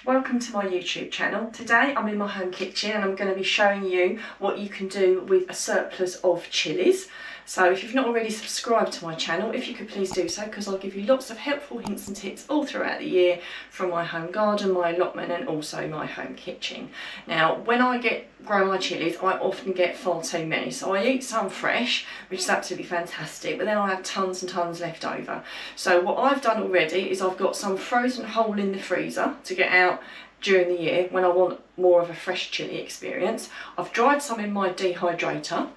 Welcome to my YouTube channel. Today I'm in my home kitchen and I'm going to be showing you what you can do with a surplus of chilies. So if you've not already subscribed to my channel, if you could please do so, because I'll give you lots of helpful hints and tips all throughout the year from my home garden, my allotment and also my home kitchen. Now when I grow my chilies, I often get far too many, so I eat some fresh, which is absolutely fantastic, but then I have tons and tons left over. So what I've done already is I've got some frozen whole in the freezer to get out during the year when I want more of a fresh chilli experience. I've dried some in my dehydrator.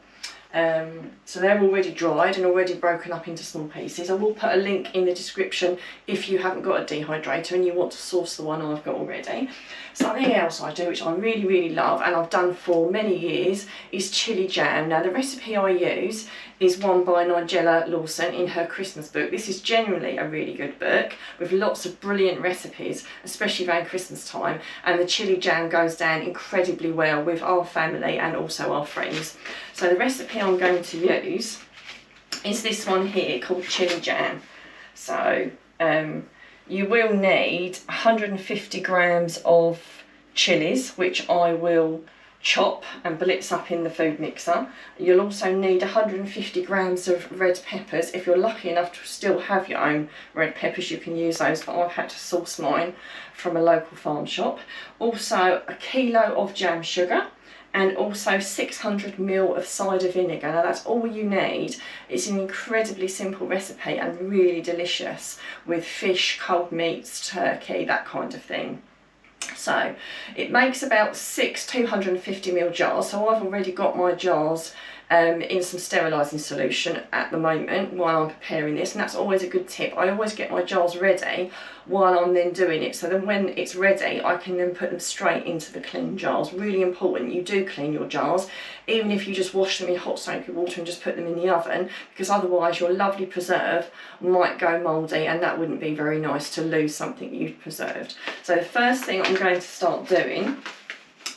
So they're already dried and already broken up into small pieces. I will put a link in the description if you haven't got a dehydrator and you want to source the one I've got already. Something else I do, which I really love and I've done for many years, is chilli jam. Now the recipe I use is one by Nigella Lawson in her Christmas book. This is generally a really good book with lots of brilliant recipes, especially around Christmas time, and the chilli jam goes down incredibly well with our family and also our friends. So the recipe I'm going to use is this one here called chilli jam. So you will need 150 grams of chilies, which I will chop and blitz up in the food mixer. You'll also need 150 grams of red peppers. If you're lucky enough to still have your own red peppers, you can use those, but I've had to source mine from a local farm shop. Also a kilo of jam sugar and also 600 ml of cider vinegar. Now that's all you need. It's an incredibly simple recipe and really delicious with fish, cold meats, turkey, that kind of thing. So it makes about 6 250ml jars, so I've already got my jars in some sterilising solution at the moment while I'm preparing this, and that's always a good tip. I always get my jars ready while I'm then doing it, so then when it's ready I can then put them straight into the clean jars. Really important you do clean your jars, even if you just wash them in hot soapy water and just put them in the oven, because otherwise your lovely preserve might go mouldy and that wouldn't be very nice to lose something you've preserved. So the first thing I'm going to start doing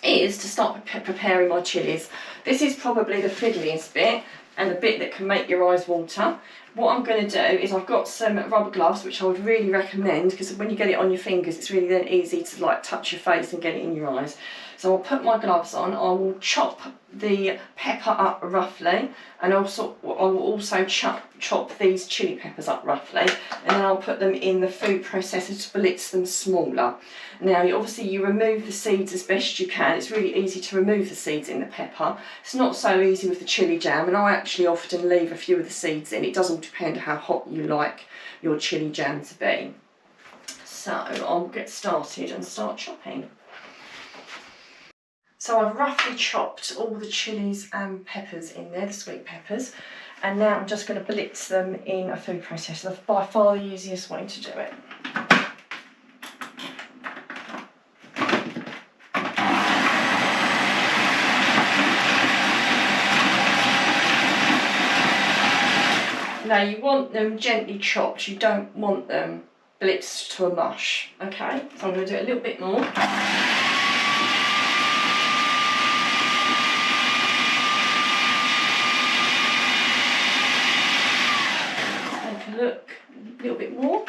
is to start preparing my chilies. This is probably the fiddliest bit and the bit that can make your eyes water. What I'm going to do is I've got some rubber gloves, which I would really recommend, because when you get it on your fingers it's really then easy to like touch your face and get it in your eyes. So I'll put my gloves on, I will chop the pepper up roughly, and also I will also chop these chilli peppers up roughly, and then I'll put them in the food processor to blitz them smaller. Now obviously you remove the seeds as best you can. It's really easy to remove the seeds in the pepper. It's not so easy with the chilli jam, and I actually often leave a few of the seeds in. It does all depend how hot you like your chilli jam to be. So I'll get started and start chopping. So I've roughly chopped all the chilies and peppers in there, the sweet peppers, and now I'm just going to blitz them in a food processor. That's by far the easiest way to do it. Now you want them gently chopped, you don't want them blitzed to a mush, okay? So I'm going to do it a little bit more. Look, a little bit more.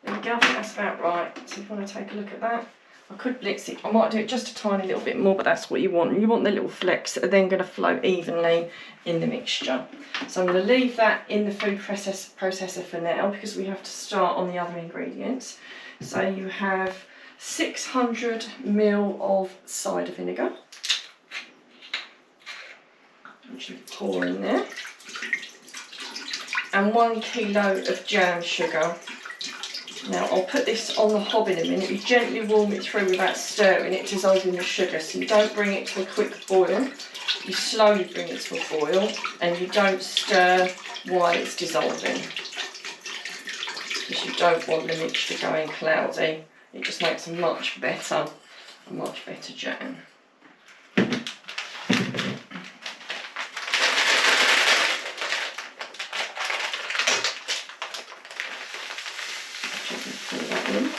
There we go, I think that's about right. So if you want to take a look at that, I could blitz it. I might do it just a tiny little bit more, but that's what you want. You want the little flecks that are then going to flow evenly in the mixture. So I'm going to leave that in the food processor for now, because we have to start on the other ingredients. So you have 600 ml of cider vinegar, which you pour in there, and 1 kilo of jam sugar. Now I'll put this on the hob in a minute. You gently warm it through without stirring it, dissolving the sugar, so you don't bring it to a quick boil. You slowly bring it to a boil and you don't stir while it's dissolving, because you don't want the mixture going cloudy. It just makes a much better jam. Pour that in.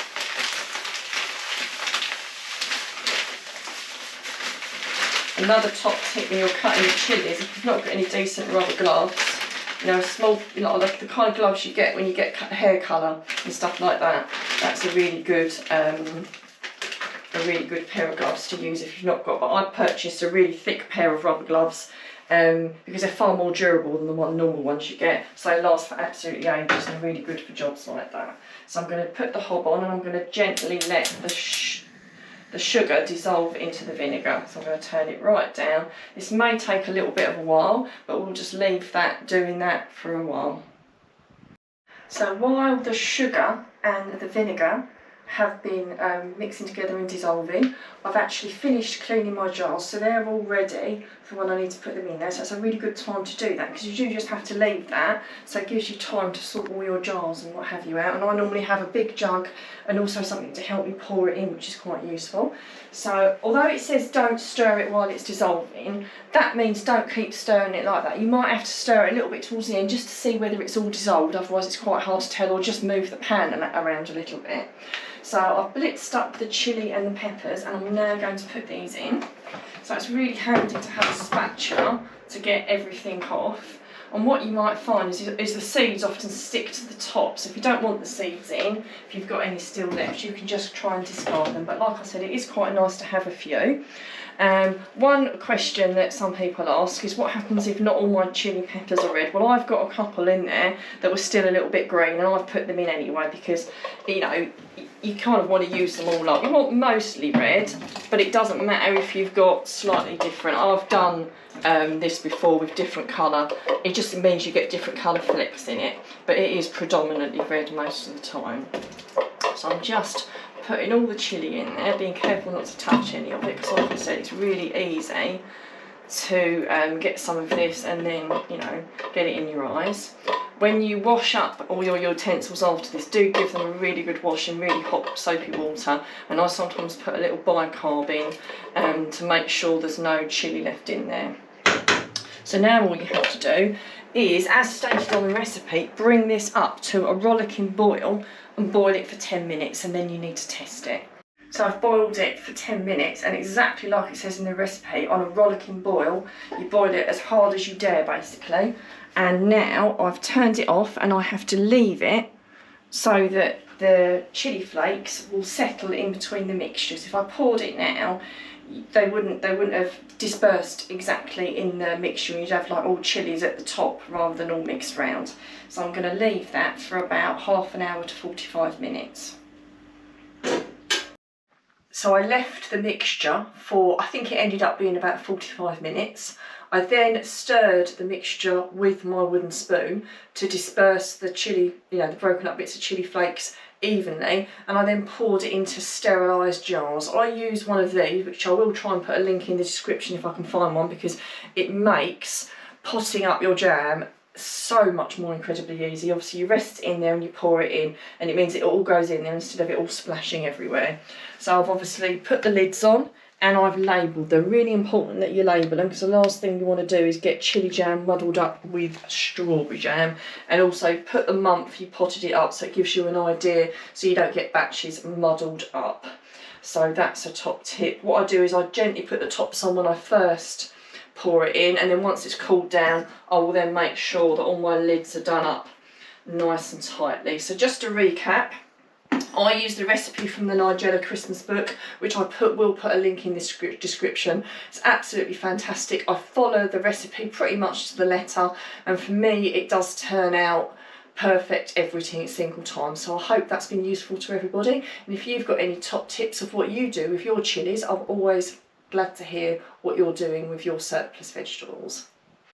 Another top tip when you're cutting your chillies, if you've not got any decent rubber gloves, you know, small, you know, like the kind of gloves you get when you get hair colour and stuff like that, that's a really good pair of gloves to use if you've not got. But I purchased a really thick pair of rubber gloves because they're far more durable than the normal ones you get, so they last for absolutely ages and are really good for jobs like that. So I'm going to put the hob on and I'm going to gently let the sugar dissolve into the vinegar. So I'm going to turn it right down. This may take a little bit of a while, but we'll just leave that doing that for a while. So while the sugar and the vinegar have been mixing together and dissolving, I've actually finished cleaning my jars, so they're all ready for when I need to put them in there. So it's a really good time to do that, because you do just have to leave that, so it gives you time to sort all your jars and what have you out. And I normally have a big jug and also something to help me pour it in, which is quite useful. So although it says don't stir it while it's dissolving, that means don't keep stirring it like that. You might have to stir it a little bit towards the end just to see whether it's all dissolved, otherwise it's quite hard to tell, or just move the pan around a little bit. So I've blitzed up the chilli and the peppers, and I'm now going to put these in. So it's really handy to have a spatula to get everything off. And what you might find is the seeds often stick to the top, so if you don't want the seeds in, if you've got any still left, you can just try and discard them. But like I said, it is quite nice to have a few. One question that some people ask is, what happens if not all my chilli peppers are red? Well, I've got a couple in there that were still a little bit green, and I've put them in anyway because, you know, you kind of want to use them all up. You want mostly red, but it doesn't matter if you've got slightly different. I've done this before with different colour. It just means you get different colour flecks in it, but it is predominantly red most of the time. So I'm just putting all the chilli in there, being careful not to touch any of it, because like I said, it's really easy to get some of this and then, you know, get it in your eyes. When you wash up all your utensils after this, do give them a really good wash in really hot soapy water, and I sometimes put a little bicarb in to make sure there's no chilli left in there. So now all you have to do is, as stated on the recipe, bring this up to a rollicking boil and boil it for 10 minutes, and then you need to test it. So I've boiled it for 10 minutes, and exactly like it says in the recipe, on a rollicking boil, you boil it as hard as you dare basically. And now I've turned it off, and I have to leave it so that the chilli flakes will settle in between the mixtures. If I poured it now, they wouldn't have dispersed exactly in the mixture. You'd have like all chillies at the top rather than all mixed round. So I'm going to leave that for about half an hour to 45 minutes. So I left the mixture for, I think it ended up being about 45 minutes. I then stirred the mixture with my wooden spoon to disperse the chilli, you know, the broken up bits of chilli flakes evenly, and I then poured it into sterilised jars. I use one of these, which I will try and put a link in the description if I can find one, because it makes potting up your jam so much more incredibly easy. Obviously you rest it in there and you pour it in, and it means it all goes in there instead of it all splashing everywhere. So I've obviously put the lids on and I've labelled them. Really important that you label them, because the last thing you want to do is get chilli jam muddled up with strawberry jam. And also put the month you potted it up, so it gives you an idea so you don't get batches muddled up. So that's a top tip. What I do is I gently put the tops on when I first pour it in, and then once it's cooled down, I will then make sure that all my lids are done up nice and tightly. So just to recap, I use the recipe from the Nigella Christmas book, which I will put a link in the description. It's absolutely fantastic. I follow the recipe pretty much to the letter, and for me it does turn out perfect every single time. So I hope that's been useful to everybody, and if you've got any top tips of what you do with your chillies, I'm always glad to hear what you're doing with your surplus vegetables.